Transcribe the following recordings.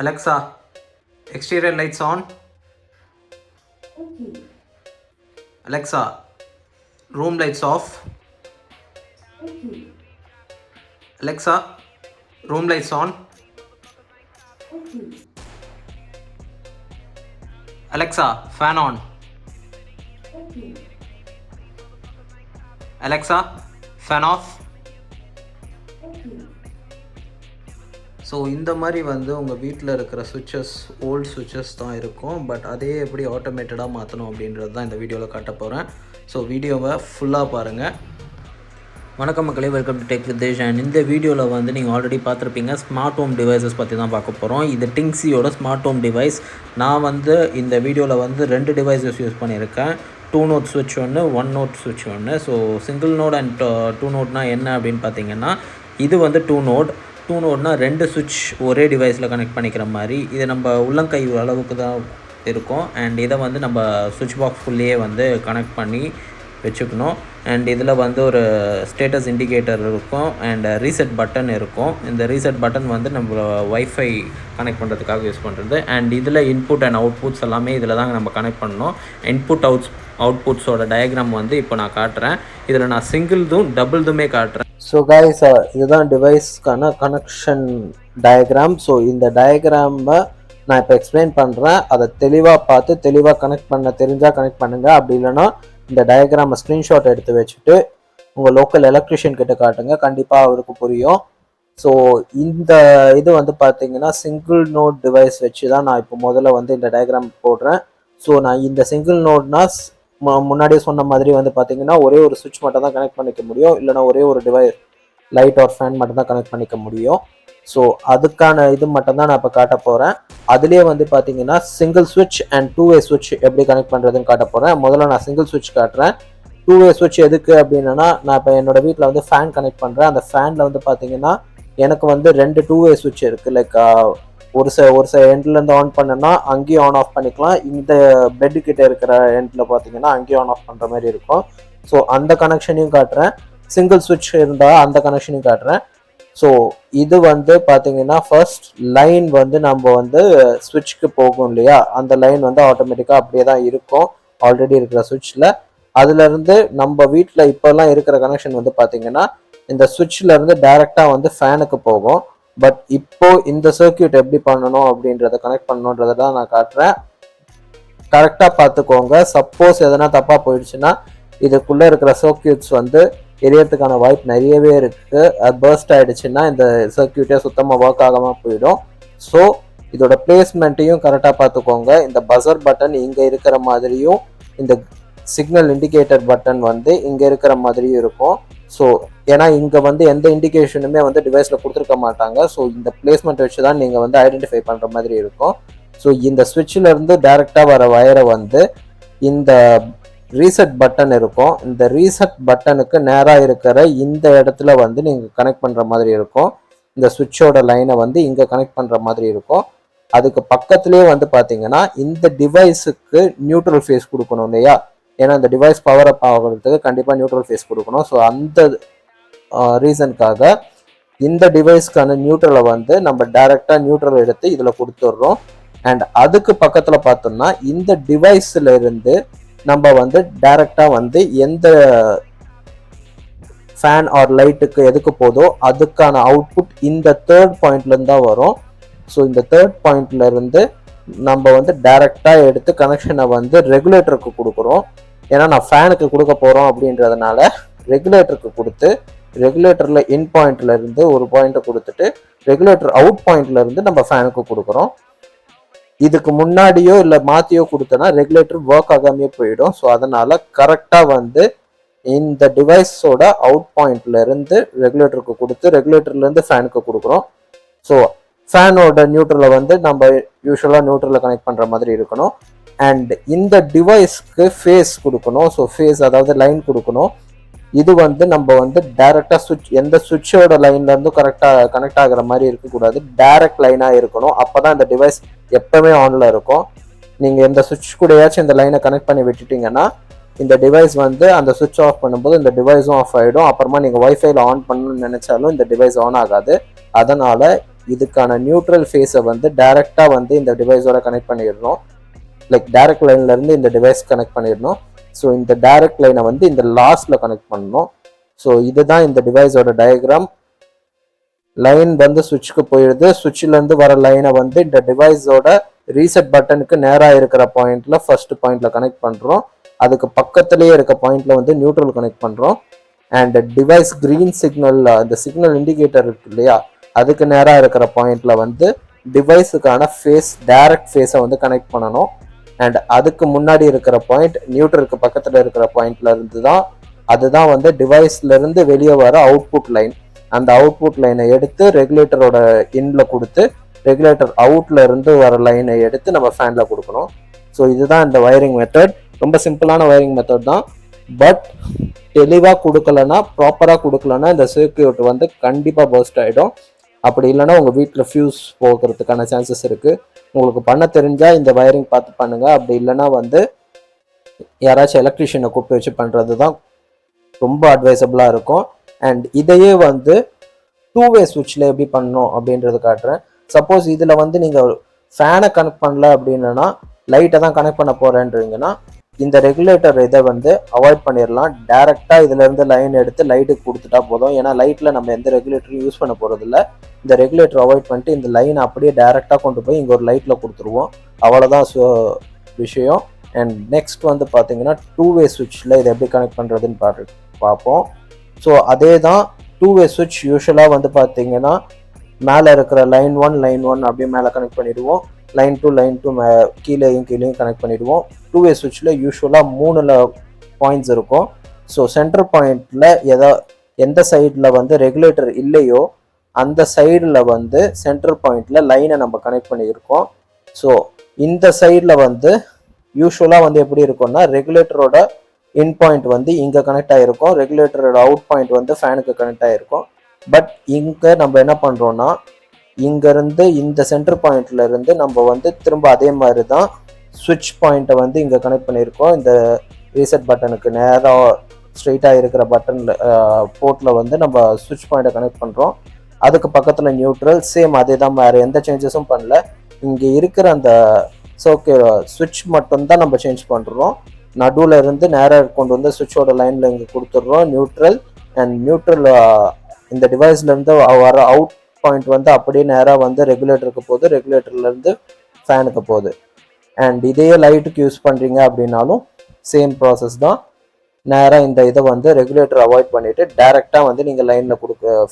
Alexa, exterior lights on. Okay. Alexa, room lights off. Okay. Alexa, room lights on. Okay. Alexa, fan on. Okay. Alexa, fan off. Okay. So இந்த மாதிரி வந்து உங்கள் வீட்டில் இருக்கிற சுவிட்சஸ் old சுவிட்சஸ் தான் இருக்கும். But அதே எப்படி ஆட்டோமேட்டடாக மாற்றணும் அப்படின்றது தான் இந்த வீடியோவில் காட்ட போகிறேன். ஸோ வீடியோவை ஃபுல்லாக பாருங்கள். வணக்கம் மக்களே, welcome to tech with Desh. And இந்த வீடியோவில் வந்து நீங்கள் ஆல்ரெடி பார்த்துருப்பீங்க, ஸ்மார்ட் ஹோம் டிவைசஸ் பற்றி தான் பார்க்க போகிறோம். இது டிங்ஸியோட ஸ்மார்ட் ஹோம் டிவைஸ். நான் வந்து இந்த வீடியோவில் வந்து 2 டிவைசஸ் யூஸ் பண்ணியிருக்கேன். 2 நோட் சுவிட்ச் ஒன்று, 1 நோட் சுவிட்ச் ஒன்று. ஸோ சிங்கிள் நோட் அண்ட் 2 நோட்னா என்ன அப்படின்னு பார்த்தீங்கன்னா, இது வந்து 2 நோட்னா 2 சுவிட்ச் ஒரே டிவைஸில் கனெக்ட் பண்ணிக்கிற மாதிரி. இது நம்ம உள்ளங்கை அளவுக்கு தான் இருக்கும். அண்ட் இதை வந்து நம்ம சுவிட்ச் பாக்ஸ்குள்ளேயே வந்து கனெக்ட் பண்ணி வச்சுக்கணும். அண்ட் இதில் வந்து ஒரு ஸ்டேட்டஸ் இண்டிகேட்டர் இருக்கும் அண்ட் ரீசெட் பட்டன் இருக்கும். இந்த ரீசெட் பட்டன் வந்து நம்ம வைஃபை கனெக்ட் பண்ணுறதுக்காக யூஸ் பண்ணுறது. அண்ட் இதில் இன்புட் அண்ட் அவுட்புட்ஸ் எல்லாமே இதில் தான் நம்ம கனெக்ட் பண்ணணும். இன்புட் அவுட்புட்ஸோட டயக்ராம் வந்து இப்போ நான் காட்டுறேன். இதில் நான் சிங்கிள்தும் டபுள்துமே காட்டுறேன். ஸோ கைஸ், இதுதான் டிவைஸ்க்கான கனெக்ஷன் டயக்ராம். ஸோ இந்த டயக்ராமை நான் இப்போ எக்ஸ்பிளைன் பண்ணுறேன். அதை தெளிவாக பார்த்து தெளிவாக கனெக்ட் பண்ண தெரிஞ்சால் கனெக்ட் பண்ணுங்கள். அப்படி இல்லைன்னா இந்த டயக்ராமை ஸ்க்ரீன்ஷாட் எடுத்து வச்சுட்டு உங்கள் லோக்கல் எலக்ட்ரிஷியன் கிட்ட காட்டுங்க, கண்டிப்பாக அவருக்கு புரியும். ஸோ இந்த இது வந்து பார்த்தீங்கன்னா சிங்கிள் நோட் டிவைஸ் வச்சு தான் நான் இப்போ முதல்ல வந்து இந்த டயக்ராம் போடுறேன். ஸோ நான் இந்த சிங்கிள் நோட்னா முன்னாடியே சொன்ன மாதிரி வந்து பார்த்தீங்கன்னா ஒரே ஒரு சுவிட்ச் மட்டும் தான் கனெக்ட் பண்ணிக்க முடியும், இல்லைனா ஒரே ஒரு டிவைஸ் லைட் ஆர் ஃபேன் மட்டும் தான் கனெக்ட் பண்ணிக்க முடியும். ஸோ அதுக்கான இது மட்டும் தான் நான் இப்போ காட்ட போகிறேன். அதுலேயே வந்து பார்த்தீங்கன்னா சிங்கிள் சுவிட்ச் அண்ட் 2-வே சுவிட்ச் எப்படி கனெக்ட் பண்ணுறதுன்னு காட்ட போகிறேன். முதல்ல நான் சிங்கிள் சுவிட்ச் காட்டுறேன். 2-வே சுவிட்ச் எதுக்கு அப்படின்னா, நான் இப்போ என்னோட வீட்டில் வந்து ஃபேன் கனெக்ட் பண்ணுறேன். அந்த ஃபேனில் வந்து பார்த்தீங்கன்னா எனக்கு வந்து 2 2-வே சுவிட்ச் இருக்குது. லைக் ஒரு சில எண்ட்லேருந்து ஆன் பண்ணனா அங்கேயும் ஆன் ஆஃப் பண்ணிக்கலாம். இந்த பெட்டு கிட்ட இருக்கிற எண்டில் பார்த்தீங்கன்னா அங்கேயும் ஆன் ஆஃப் பண்ணுற மாதிரி இருக்கும். ஸோ அந்த கனெக்ஷனையும் காட்டுறேன். சிங்கிள் சுவிட்ச் இருந்தால் அந்த கனெக்ஷனையும் காட்டுறேன். ஸோ இது வந்து பார்த்தீங்கன்னா ஃபர்ஸ்ட் லைன் வந்து நம்ம வந்து சுவிட்சுக்கு போகும் இல்லையா, அந்த லைன் வந்து ஆட்டோமேட்டிக்காக அப்படியே தான் இருக்கும் ஆல்ரெடி இருக்கிற சுவிட்சில். அதுலேருந்து நம்ம வீட்டில் இப்போல்லாம் இருக்கிற கனெக்ஷன் வந்து பார்த்தீங்கன்னா இந்த சுவிட்ச்லேருந்து டைரெக்டாக வந்து ஃபேனுக்கு போகும். பட் இப்போ இந்த சர்க்கியூட் எப்படி பண்ணணும் அப்படின்றத கனெக்ட் பண்ணணுன்றதை தான் நான் காட்டுறேன். கரெக்டாக பார்த்துக்கோங்க. சப்போஸ் எதனா தப்பாக போயிடுச்சுன்னா இதுக்குள்ளே இருக்கிற சர்க்கியூட்ஸ் வந்து எரியறதுக்கான வாய்ப்பு நிறையவே இருக்குது. அது பர்ஸ்ட் ஆகிடுச்சுன்னா இந்த சர்க்கியூட்டே சுத்தமாக ஒர்க் ஆகாமல் போயிடும். ஸோ இதோட பிளேஸ்மெண்ட்டையும் கரெக்டாக பார்த்துக்கோங்க. இந்த பஸர் பட்டன் இங்கே இருக்கிற மாதிரியும் இந்த சிக்னல் இண்டிகேட்டர் பட்டன் வந்து இங்கே இருக்கிற மாதிரியும் இருக்கும். ஸோ ஏன்னா இங்கே வந்து எந்த இண்டிகேஷனுமே வந்து டிவைஸில் கொடுத்துருக்க மாட்டாங்க. ஸோ இந்த பிளேஸ்மெண்ட் வச்சு தான் நீங்கள் வந்து ஐடென்டிஃபை பண்ணுற மாதிரி இருக்கும். ஸோ இந்த ஸ்விட்சிலேருந்து டைரெக்டாக வர வயரை வந்து இந்த ரீசெட் பட்டன் இருக்கும். இந்த ரீசெட் பட்டனுக்கு நேராக இருக்கிற இந்த இடத்துல வந்து நீங்கள் கனெக்ட் பண்ணுற மாதிரி இருக்கும். இந்த சுவிட்சோட லைனை வந்து இங்கே கனெக்ட் பண்ணுற மாதிரி இருக்கும். அதுக்கு பக்கத்துலேயே வந்து பார்த்தீங்கன்னா இந்த டிவைஸுக்கு நியூட்ரல் ஃபேஸ் கொடுக்கணும் இல்லையா, ஏன்னா இந்த டிவைஸ் பவர் அப் ஆகிறதுக்கு கண்டிப்பாக நியூட்ரல் ஃபேஸ் கொடுக்கணும். ஸோ அந்த ரீசனுக்காக இந்த டிவைஸ்க்கான நியூட்ரலை வந்து நம்ம டைரெக்டாக நியூட்ரல் எடுத்து இதில் கொடுத்துட்றோம். அண்ட் அதுக்கு பக்கத்தில் பார்த்தோம்னா இந்த டிவைஸில் இருந்து நம்ம வந்து டைரெக்டாக வந்து எந்த ஃபேன் ஆர் லைட்டுக்கு எதுக்கு போதோ அதுக்கான அவுட்புட் இந்த 3rd பாயிண்ட்லேருந்து தான் வரும். ஸோ இந்த 3rd பாயிண்ட்லேருந்து நம்ம வந்து டைரெக்டாக எடுத்து கனெக்ஷனை வந்து ரெகுலேட்டருக்கு கொடுக்குறோம். ஏன்னா நான் ஃபேனுக்கு கொடுக்க போகிறோம் அப்படின்றதுனால ரெகுலேட்டருக்கு கொடுத்து ரெகுலேட்டரில் இன் பாயிண்ட்லேருந்து ஒரு பாயிண்ட்டை கொடுத்துட்டு ரெகுலேட்டர் அவுட் பாயிண்ட்லேருந்து நம்ம ஃபேனுக்கு கொடுக்குறோம். இதுக்கு முன்னாடியோ இல்லை மாற்றியோ கொடுத்தோன்னா ரெகுலேட்டர் ஒர்க் ஆகாமே போயிடும். ஸோ அதனால் கரெக்டாக வந்து இந்த டிவைஸோட அவுட் பாயிண்ட்லேருந்து ரெகுலேட்டருக்கு கொடுத்து ரெகுலேட்டர்லேருந்து ஃபேனுக்கு கொடுக்குறோம். ஸோ ஃபேனோட நியூட்ரலை வந்து நம்ம யூஸ்வலாக நியூட்ரலில் கனெக்ட் பண்ணுற மாதிரி இருக்கணும். அண்ட் இந்த டிவைஸ்க்கு ஃபேஸ் கொடுக்கணும். ஸோ ஃபேஸ் அதாவது லைன் கொடுக்கணும். இது வந்து நம்ம வந்து டைரெக்டாக சுவிட்ச் எந்த சுவிட்சோட லைன்லேருந்தும் கரெக்டாக கனெக்ட் ஆகிற மாதிரி இருக்கக்கூடாது, டைரக்ட் லைனாக இருக்கணும். அப்போ தான் இந்த டிவைஸ் எப்போவுமே ஆனில் இருக்கும். நீங்கள் எந்த சுவிட்ச் கூடயாச்சும் இந்த லைனை கனெக்ட் பண்ணி விட்டுட்டிங்கன்னா இந்த டிவைஸ் வந்து அந்த சுவிட்ச் ஆஃப் பண்ணும்போது இந்த டிவைஸும் ஆஃப் ஆகிடும். அப்புறமா நீங்கள் ஒய்ஃபைல ஆன் பண்ணணும்னு நினச்சாலும் இந்த டிவைஸ் ஆன் ஆகாது. அதனால் இதுக்கான நியூட்ரல் ஃபேஸை வந்து டைரெக்டாக வந்து இந்த டிவைஸோட கனெக்ட் பண்ணிடணும். லைக் டைரக்ட் லைன்லேருந்து இந்த டிவைஸ் கனெக்ட் பண்ணிடணும். ஸோ இந்த டைரக்ட் லைனை வந்து இந்த லாஸ்ட்டில் கனெக்ட் பண்ணணும். ஸோ இதுதான் இந்த டிவைஸோட டயக்ராம். லைன் வந்து சுவிட்சுக்கு போயிடுது. சுவிட்சிலேருந்து வர லைனை வந்து இந்த டிவைஸோட ரீசெட் பட்டனுக்கு நேராக இருக்கிற பாயிண்ட்ல ஃபர்ஸ்ட் பாயிண்ட்ல கனெக்ட் பண்ணுறோம். அதுக்கு பக்கத்துலேயே இருக்க பாயிண்ட்ல வந்து நியூட்ரல் கனெக்ட் பண்ணுறோம். அண்ட் டிவைஸ் கிரீன் சிக்னல், அந்த சிக்னல் இண்டிகேட்டர் இருக்கு இல்லையா, அதுக்கு நேராக இருக்கிற பாயிண்ட்ல வந்து டிவைஸுக்கான ஃபேஸ், டைரக்ட் ஃபேஸை வந்து கனெக்ட் பண்ணணும். அண்ட் அதுக்கு முன்னாடி இருக்கிற பாயிண்ட், நியூட்ரலுக்கு பக்கத்தில் இருக்கிற பாயிண்ட்ல இருந்து தான், அதுதான் வந்து டிவைஸ்ல இருந்து வெளியே வர அவுட்புட் லைன். அந்த அவுட்புட் லைனை எடுத்து ரெகுலேட்டரோட இன்ல கொடுத்து, ரெகுலேட்டர் அவுட்ல இருந்து வர லைனை எடுத்து நம்ம ஃபேன்ல கொடுக்கணும். ஸோ இதுதான் இந்த வயரிங் மெத்தட். ரொம்ப சிம்பிளான வயரிங் மெத்தட் தான். பட் தெளிவாக கொடுக்கலன்னா, ப்ராப்பராக கொடுக்கலன்னா இந்த சர்க்யூட் வந்து கண்டிப்பாக பர்ஸ்ட் ஆகிடும். அப்படி இல்லைன்னா உங்கள் வீட்டில் ஃபியூஸ் போகிறதுக்கான சான்சஸ் இருக்குது. உங்களுக்கு பண்ண தெரிஞ்சால் இந்த வயரிங் பார்த்து பண்ணுங்கள். அப்படி இல்லைன்னா வந்து யாராச்சும் எலக்ட்ரிஷியனை கூப்பிட்டு வச்சு பண்ணுறது தான் ரொம்ப அட்வைசபிளாக இருக்கும். அண்ட் இதையே வந்து 2-வே சுவிட்சில் எப்படி பண்ணணும் அப்படின்றது காட்டுறேன். சப்போஸ் இதில் வந்து நீங்கள் ஃபேனை கனெக்ட் பண்ணல அப்படின்னா, லைட்டை தான் கனெக்ட் பண்ண போகிறேன்றீங்கன்னா, இந்த ரெகுலேட்டர் இதை வந்து அவாய்ட் பண்ணிடலாம். டேரெக்டாக இதுலேருந்து லைன் எடுத்து லைட்டுக்கு கொடுத்துட்டா போதும். ஏன்னா லைட்டில் நம்ம எந்த ரெகுலேட்டரும் யூஸ் பண்ண போகிறதில்ல. இந்த ரெகுலேட்டர் அவாய்ட் பண்ணிட்டு இந்த லைன் அப்படியே டேரெக்டாக கொண்டு போய் இங்கே ஒரு லைட்டில் கொடுத்துருவோம். அவ்வளோதான் விஷயம். அண்ட் நெக்ஸ்ட் வந்து பார்த்தீங்கன்னா 2-வே சுவிட்சில் இதை எப்படி கனெக்ட் பண்ணுறதுன்னு பார்ப்போம். ஸோ அதே தான் 2-வே சுவிட்ச் யூஸ்வலாக வந்து பார்த்தீங்கன்னா மேலே இருக்கிற லைன் 1 அப்படியே மேலே கனெக்ட் பண்ணிவிடுவோம். லைன் 2 கீழேயும் கனெக்ட் பண்ணிவிடுவோம். 2-வே சுவிட்சில் யூஸ்வலாக 3 பாயிண்ட்ஸ் இருக்கும். ஸோ சென்டர் பாயிண்டில் எந்த சைடில் வந்து ரெகுலேட்டர் இல்லையோ அந்த சைடில் வந்து சென்டர் பாயிண்டில் லைனை நம்ம கனெக்ட் பண்ணியிருக்கோம். ஸோ இந்த சைடில் வந்து யூஸ்வலாக வந்து எப்படி இருக்கும்னா, ரெகுலேட்டரோட இன் பாயிண்ட் வந்து இங்கே கனெக்ட் ஆகிருக்கும், ரெகுலேட்டரோட அவுட் பாயிண்ட் வந்து ஃபேனுக்கு கனெக்ட் ஆகிருக்கும். பட் இங்கே நம்ம என்ன பண்ணுறோன்னா, இங்கேருந்து இந்த சென்டர் பாயிண்ட்ல இருந்து நம்ம வந்து திரும்ப அதே மாதிரி தான் சுவிட்ச் பாயிண்ட்டை வந்து இங்கே கனெக்ட் பண்ணியிருக்கோம். இந்த ரீசெட் பட்டனுக்கு நேராக ஸ்ட்ரெயிட்டாக இருக்கிற பட்டனில் போர்ட்டில் வந்து நம்ம சுவிட்ச் பாயிண்ட்டை கனெக்ட் பண்ணுறோம். அதுக்கு பக்கத்தில் நியூட்ரல், சேம் அதே தான், வேறு எந்த சேஞ்சஸும் பண்ணல. இங்கே இருக்கிற அந்த சுவிட்ச் மட்டும்தான் நம்ம சேஞ்ச் பண்ணுறோம். நடுவில் இருந்து நேராக கொண்டு வந்து சுவிட்சோட லைனில் இங்கே கொடுத்துட்றோம் நியூட்ரல். அண்ட் நியூட்ரல் இந்த டிவைஸ்லேருந்து வர அவுட் பாயிண்ட் வந்து அப்படியே நேராக வந்து ரெகுலேட்டருக்கு போகுது, ரெகுலேட்டர்லேருந்து ஃபேனுக்கு போகுது. அண்ட் இதையே லைட்டுக்கு யூஸ் பண்ணுறீங்க அப்படின்னாலும் சேம் ப்ராசஸ் தான். நேராக இந்த இதை வந்து ரெகுலேட்டர் அவாய்ட் பண்ணிவிட்டு டேரெக்டாக வந்து நீங்கள் லைனில்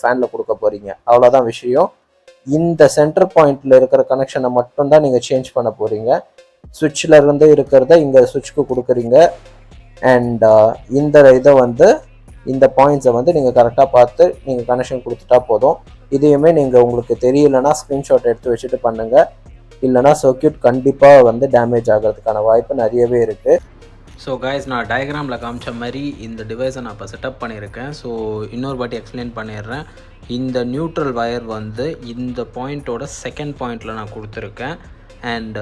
ஃபேனில் கொடுக்க போகிறீங்க. அவ்வளோதான் விஷயம். இந்த சென்டர் பாயிண்டில் இருக்கிற கனெக்ஷனை மட்டும்தான் நீங்கள் சேஞ்ச் பண்ண போகிறீங்க. சுவிட்சில் இருந்து இருக்கிறத இங்கே சுவிட்சுக்கு கொடுக்குறீங்க. அண்ட் இந்த இதை வந்து இந்த பாயிண்ட்ஸை வந்து நீங்கள் கரெக்டாக பார்த்து நீங்கள் கனெக்ஷன் கொடுத்துட்டா போதும். இதையுமே நீங்கள் உங்களுக்கு தெரியலன்னா ஸ்க்ரீன்ஷாட் எடுத்து வச்சுட்டு பண்ணுங்கள். இல்லைனா சர்க்யூட் கண்டிப்பாக வந்து டேமேஜ் ஆகிறதுக்கான வாய்ப்பு நிறையவே இருக்குது. ஸோ கைஸ், நான் டயக்ராமில் காமிச்ச மாதிரி இந்த டிவைஸை நான் இப்போ செட்டப் பண்ணியிருக்கேன். ஸோ இன்னொரு வாட்டி எக்ஸ்பிளைன் பண்ணிடுறேன். இந்த நியூட்ரல் வயர் வந்து இந்த பாயிண்ட்டோட செகண்ட் பாயிண்டில் நான் கொடுத்துருக்கேன். அண்ட்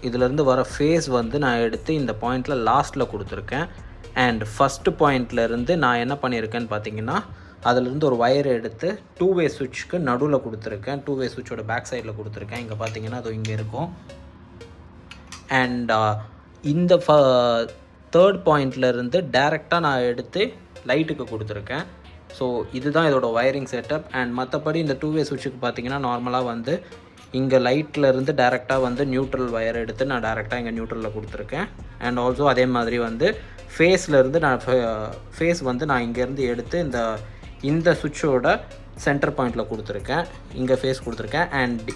இதிலேருந்து வர ஃபேஸ் வந்து நான் எடுத்து இந்த பாயிண்டில் லாஸ்ட்டில் கொடுத்துருக்கேன். அண்ட் ஃபஸ்ட்டு பாயிண்ட்லேருந்து நான் என்ன பண்ணியிருக்கேன்னு பார்த்தீங்கன்னா, அதிலிருந்து ஒரு வயர் எடுத்து 2-வே சுவிட்சுக்கு நடுவில் கொடுத்துருக்கேன். 2-வே சுவிட்சோட பேக் சைடில் கொடுத்துருக்கேன். இங்கே பார்த்தீங்கன்னா அது இங்கே இருக்கும். அண்ட் இந்த தேர்ட் பாயிண்ட்லேருந்து டேரெக்டாக நான் எடுத்து லைட்டுக்கு கொடுத்துருக்கேன். ஸோ இதுதான் இதோட வயரிங் செட்டப். அண்ட் மற்றபடி இந்த 2-வே சுவிட்சுக்கு பார்த்தீங்கன்னா நார்மலாக வந்து இங்கே லைட்லேருந்து டேரெக்டாக வந்து நியூட்ரல் வயர் எடுத்து நான் டேரெக்டாக இங்கே நியூட்ரலில் கொடுத்துருக்கேன். அண்ட் ஆல்சோ அதே மாதிரி வந்து ஃபேஸ்லேருந்து ஃபேஸ் வந்து நான் இங்கேருந்து எடுத்து இந்த சுவிட்சோட சென்டர் பாயிண்டில் கொடுத்துருக்கேன். இங்கே ஃபேஸ் கொடுத்துருக்கேன். அண்ட்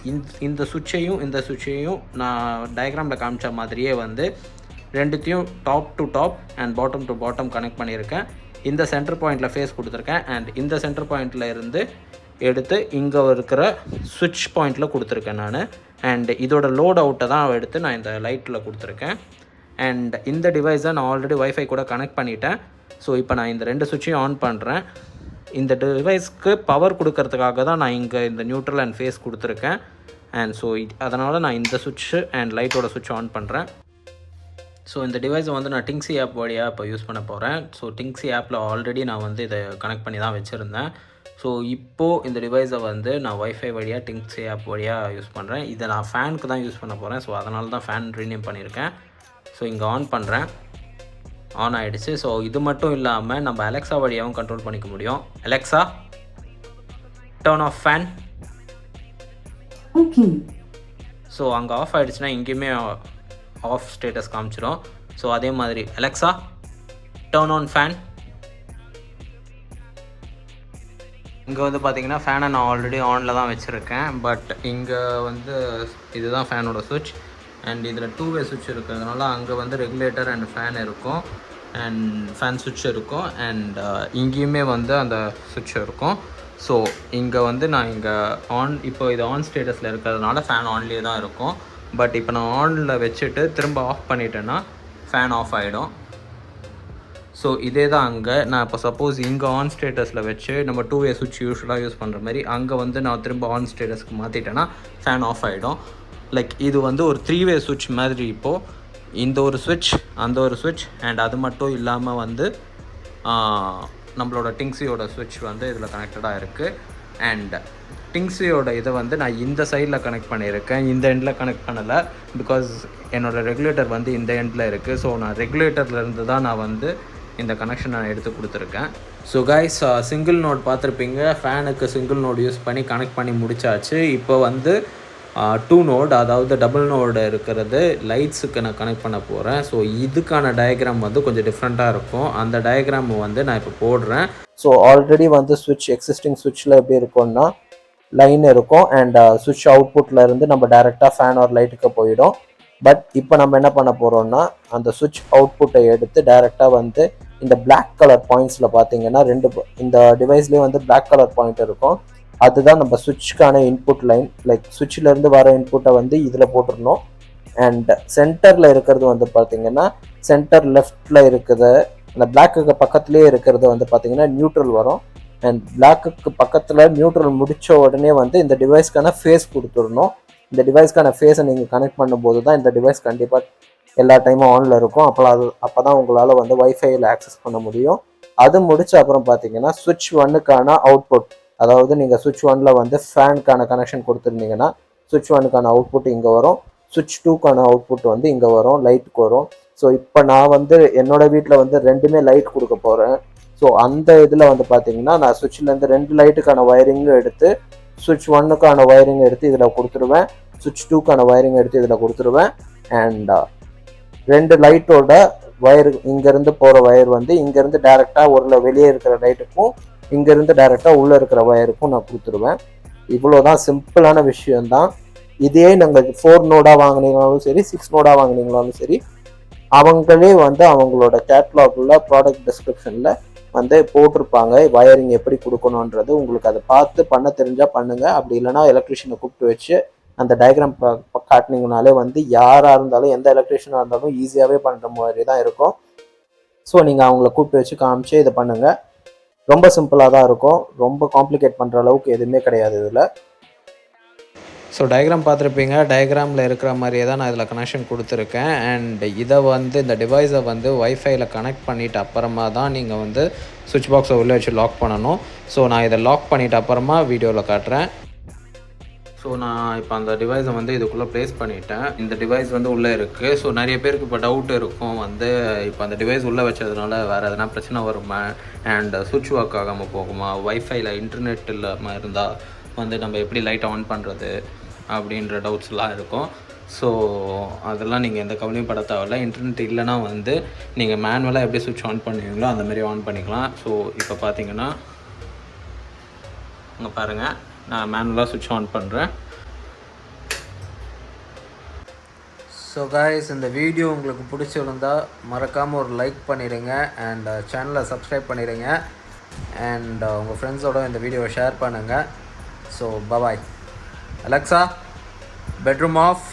இந்த சுவிட்சையும் நான் டயக்ராமில் காமிச்ச மாதிரியே வந்து ரெண்டுத்தையும் top to top and bottom to bottom connect பண்ணியிருக்கேன். இந்த சென்டர் பாயிண்டில் ஃபேஸ் கொடுத்துருக்கேன். அண்ட் இந்த சென்டர் பாயிண்டில் இருந்து எடுத்து இங்கே இருக்கிற சுவிட்ச் பாயிண்டில் கொடுத்துருக்கேன் நான். அண்ட் இதோட லோட் அவுட்டை தான் எடுத்து நான் இந்த லைட்டில் கொடுத்துருக்கேன். அண்ட் இந்த டிவைஸை நான் ஆல்ரெடி வைஃபை கூட கனெக்ட் பண்ணிட்டேன். ஸோ இப்போ நான் இந்த 2 சுவிட்சையும் ஆன் பண்ணுறேன். இந்த டிவைஸ்க்கு பவர் கொடுக்கறதுக்காக தான் நான் இங்கே இந்த நியூட்ரல் அண்ட் ஃபேஸ் கொடுத்துருக்கேன். அண்ட் ஸோ அதனால் நான் இந்த சுவிட்சு அண்ட் லைட்டோட சுவிட்ச் ஆன் பண்ணுறேன். ஸோ இந்த டிவைஸை வந்து நான் Tinxy ஆப் வழியாக இப்போ யூஸ் பண்ண போகிறேன். ஸோ Tinxy ஆப்பில் ஆல்ரெடி நான் வந்து இதை கனெக்ட் பண்ணி தான் வச்சுருந்தேன். ஸோ இப்போது இந்த டிவைஸை வந்து நான் வைஃபை வழியாக டிங்ஸி ஆப் வழியாக யூஸ் பண்ணுறேன். இதை நான் ஃபேனுக்கு தான் யூஸ் பண்ண போகிறேன். ஸோ அதனால தான் ஃபேன் ரீநேம் பண்ணியிருக்கேன். ஸோ இங்கே ஆன் பண்ணுறேன், ஆன் ஆகிடுச்சு. ஸோ இது மட்டும் இல்லாமல் நம்ம அலெக்ஸா வழியாகவும் கண்ட்ரோல் பண்ணிக்க முடியும். Alexa turn of fan. Okay. So அங்கே ஆஃப் ஆகிடுச்சுன்னா இங்கேயுமே ஆஃப் ஸ்டேட்டஸ் காமிச்சிடும். ஸோ அதே மாதிரி அலெக்ஸா டர்ன் ஆன் ஃபேன். இங்கே வந்து பார்த்தீங்கன்னா ஃபேனை நான் ஆல்ரெடி ஆனில் தான் வச்சுருக்கேன். பட் இங்கே வந்து இதுதான் ஃபேனோட சுவிட்ச். அண்ட் இதில் 2-வே சுவிட்ச் இருக்கிறதுனால அங்கே வந்து ரெகுலேட்டர் அண்ட் ஃபேன் இருக்கும், அண்ட் ஃபேன் சுவிட்ச் இருக்கும், அண்ட் இங்கேயுமே வந்து அந்த சுவிட்ச் இருக்கும். ஸோ இங்கே வந்து நான் இங்கே இப்போ இது ஆன் ஸ்டேட்டஸில் இருக்கிறதுனால ஃபேன் ஆன்லேயே தான் இருக்கும். பட் இப்போ நான் ஆனில் வச்சுட்டு திரும்ப ஆஃப் பண்ணிட்டேன்னா ஃபேன் ஆஃப் ஆகிடும். ஸோ இதே தான் அங்கே நான் இப்போ சப்போஸ் இங்கே ஆன் ஸ்டேட்டஸில் வச்சு நம்ம 2-வே சுவிட்ச் யூஸ்வலாக யூஸ் பண்ணுற மாதிரி அங்கே வந்து நான் திரும்ப ஆன் ஸ்டேட்டஸ்க்கு மாற்றிட்டேன்னா ஃபேன் ஆஃப் ஆகிடும். லைக் இது வந்து ஒரு 3-வே சுவிட்ச் மாதிரி. இப்போது இந்த ஒரு சுவிட்ச், அந்த ஒரு சுவிட்ச், அண்ட் அது மட்டும் இல்லாமல் வந்து நம்மளோட டிங்ஸியோட சுவிட்ச் வந்து இதில் கனெக்டடாக இருக்குது. அண்ட் டிங்ஸியோட இதை வந்து நான் இந்த சைடில் கனெக்ட் பண்ணியிருக்கேன், இந்த எண்டில் கனெக்ட் பண்ணலை. பிகாஸ் என்னோடய ரெகுலேட்டர் வந்து இந்த எண்டில் இருக்குது. ஸோ நான் ரெகுலேட்டர்லேருந்து தான் நான் வந்து இந்த கனெக்ஷன் நான் எடுத்து கொடுத்துருக்கேன். ஸோ கைஸ், சிங்கிள் நோட் பார்த்துருப்பீங்க. ஃபேனுக்கு சிங்கிள் நோட் யூஸ் பண்ணி கனெக்ட் பண்ணி முடிச்சாச்சு. இப்போ வந்து 2 நோட், அதாவது டபுள் நோடு இருக்கிறது லைட்ஸுக்கு நான் கனெக்ட் பண்ண போகிறேன். ஸோ இதுக்கான டயக்ராம் வந்து கொஞ்சம் டிஃப்ரெண்ட்டாக இருக்கும். அந்த டயக்ராம் வந்து நான் இப்போ போடுறேன். ஸோ ஆல்ரெடி வந்து சுவிட்ச் எக்ஸிஸ்டிங் சுவிட்சில் எப்படி இருக்கும்னா லைன் இருக்கும், அண்ட் சுவிட்ச் அவுட்புட்டில் இருந்து நம்ம டைரெக்டாக ஃபேன் ஒரு லைட்டுக்கு போயிடும். பட் இப்போ நம்ம என்ன பண்ண போகிறோம்னா அந்த சுவிட்ச் அவுட்புட்டை எடுத்து டைரெக்டாக வந்து இந்த பிளாக் கலர் பாயிண்ட்ஸில் பார்த்தீங்கன்னா இந்த டிவைஸ்லேயே வந்து பிளாக் கலர் பாயிண்ட் இருக்கும். அதுதான் நம்ம சுவிட்சுக்கான இன்புட் லைன். லைக் சுவிட்சிலேருந்து வர இன்புட்டை வந்து இதில் போட்டுருணும். அண்ட் சென்டரில் இருக்கிறது வந்து பார்த்தீங்கன்னா சென்டர் லெஃப்டில் இருக்குது, அந்த பிளாக்குக்கு பக்கத்துலேயே இருக்கிறது வந்து பார்த்தீங்கன்னா நியூட்ரல் வரும். அண்ட் பிளாக்குக்கு பக்கத்தில் நியூட்ரல் முடித்த உடனே வந்து இந்த டிவைஸ்க்கான ஃபேஸ் கொடுத்துடணும். இந்த டிவைஸ்க்கான ஃபேஸை நீங்கள் கனெக்ட் பண்ணும்போது தான் இந்த டிவைஸ் கண்டிப்பாக எல்லா டைமும் ஆனில் இருக்கும். அப்போ தான் உங்களால் வந்து வைஃபையில் ஆக்சஸ் பண்ண முடியும். அது முடிச்ச அப்புறம் பார்த்தீங்கன்னா சுவிட்ச் 1க்கான அவுட்புட், அதாவது நீங்கள் சுவிட்ச் 1ல் வந்து ஃபேனுக்கான கனெக்ஷன் கொடுத்துருந்தீங்கன்னா சுவிட்ச் 1க்கான அவுட்புட் இங்கே வரும், சுவிட்ச் 2க்கான அவுட்புட் வந்து இங்கே வரும், லைட்டுக்கு வரும். ஸோ இப்போ நான் வந்து என்னோடய வீட்டில் வந்து ரெண்டுமே லைட் கொடுக்க போகிறேன். ஸோ அந்த இதில் வந்து பார்த்தீங்கன்னா நான் சுவிட்சிலேருந்து 2 லைட்டுக்கான ஒயரிங்கும் எடுத்து சுவிட்ச் 1க்கான ஒயரிங் எடுத்து இதில் கொடுத்துருவேன், சுவிட்ச் 2க்கான ஒயரிங் எடுத்து இதில் கொடுத்துருவேன். அண்ட் 2 லைட்டோட ஒயர் இங்கேருந்து போகிற ஒயர் வந்து இங்கேருந்து டேரெக்டாக வெளியே இருக்கிற லைட்டுக்கும் இங்கேருந்து டேரெக்டாக உள்ளே இருக்கிற ஒயருக்கும் நான் கொடுத்துருவேன். இவ்வளோதான், சிம்பிளான விஷயந்தான். இதே நாங்கள் 4 நோடாக வாங்கினீங்கனாலும் சரி, 6 நோடாக வாங்கினீங்கனாலும் சரி, அவங்களே வந்து அவங்களோட கேட்லாகில் ப்ராடக்ட் டிஸ்கிரிப்ஷனில் வந்து போட்டிருப்பாங்க வயரிங் எப்படி கொடுக்கணுன்றது. உங்களுக்கு அதை பார்த்து பண்ண தெரிஞ்சால் பண்ணுங்கள். அப்படி இல்லைனா எலக்ட்ரிஷியனை கூப்பிட்டு வச்சு அந்த டயக்ராம் காட்டினீங்கனாலே வந்து யாராக இருந்தாலும் எந்த எலக்ட்ரிஷியனாக இருந்தாலும் ஈஸியாகவே பண்ணுற மாதிரி தான் இருக்கும். ஸோ நீங்கள் அவங்கள கூப்பிட்டு வச்சு காமிச்சு இதை பண்ணுங்கள். ரொம்ப சிம்பிளாக தான் இருக்கும், ரொம்ப காம்ப்ளிகேட் பண்ணுற அளவுக்கு எதுவுமே கிடையாது இதில். ஸோ டயக்ராம் பார்த்துருப்பீங்க. டயக்ராமில் இருக்கிற மாதிரியே தான் நான் இதில் கனெக்ஷன் கொடுத்துருக்கேன். அண்ட் இதை வந்து இந்த டிவைஸை வந்து வைஃபையில் கனெக்ட் பண்ணிவிட்டு அப்புறமா தான் நீங்கள் வந்து சுவிட்ச் பாக்ஸை உள்ளே வச்சு லாக் பண்ணணும். ஸோ நான் இதை லாக் பண்ணிவிட்டு அப்புறமா வீடியோவில் காட்டுறேன். ஸோ நான் இப்போ அந்த டிவைஸை வந்து இதுக்குள்ளே ப்ளேஸ் பண்ணிவிட்டேன். இந்த டிவைஸ் வந்து உள்ளே இருக்குது. ஸோ நிறைய பேருக்கு இப்போ டவுட் இருக்கும் வந்து இப்போ அந்த டிவைஸ் உள்ளே வச்சதுனால வேறு எதனா பிரச்சனை வருமா, அண்ட் சுவிட்ச் ஒர்க் ஆகாமல் போகுமா, வைஃபைல இன்டர்நெட் இல்லாமல் இருந்தால் வந்து நம்ம எப்படி லைட் ஆன் பண்ணுறது அப்படின்ற டவுட்ஸ்லாம் இருக்கும். ஸோ அதெல்லாம் நீங்கள் எந்த கவலையும் பட தேவையில்ல. இன்டர்நெட் இல்லைனா வந்து நீங்கள் மேனுவலாக எப்படி சுவிட்ச் ஆன் பண்ணுவீங்களோ அந்தமாரி ஆன் பண்ணிக்கலாம். ஸோ இப்போ பார்த்தீங்கன்னா இங்கே பாருங்கள், நான் மேனுவலாக சுவிட்ச் ஆன் பண்ணுறேன். ஸோ கைஸ், இந்த வீடியோ உங்களுக்கு பிடிச்சிருந்தா மறக்காமல் ஒரு லைக் பண்ணிடுங்க, அண்ட் சேனலை சப்ஸ்கிரைப் பண்ணிடுங்க, அண்ட் உங்கள் ஃப்ரெண்ட்ஸோட இந்த வீடியோவை ஷேர் பண்ணுங்கள். So bye. Alexa, bedroom of.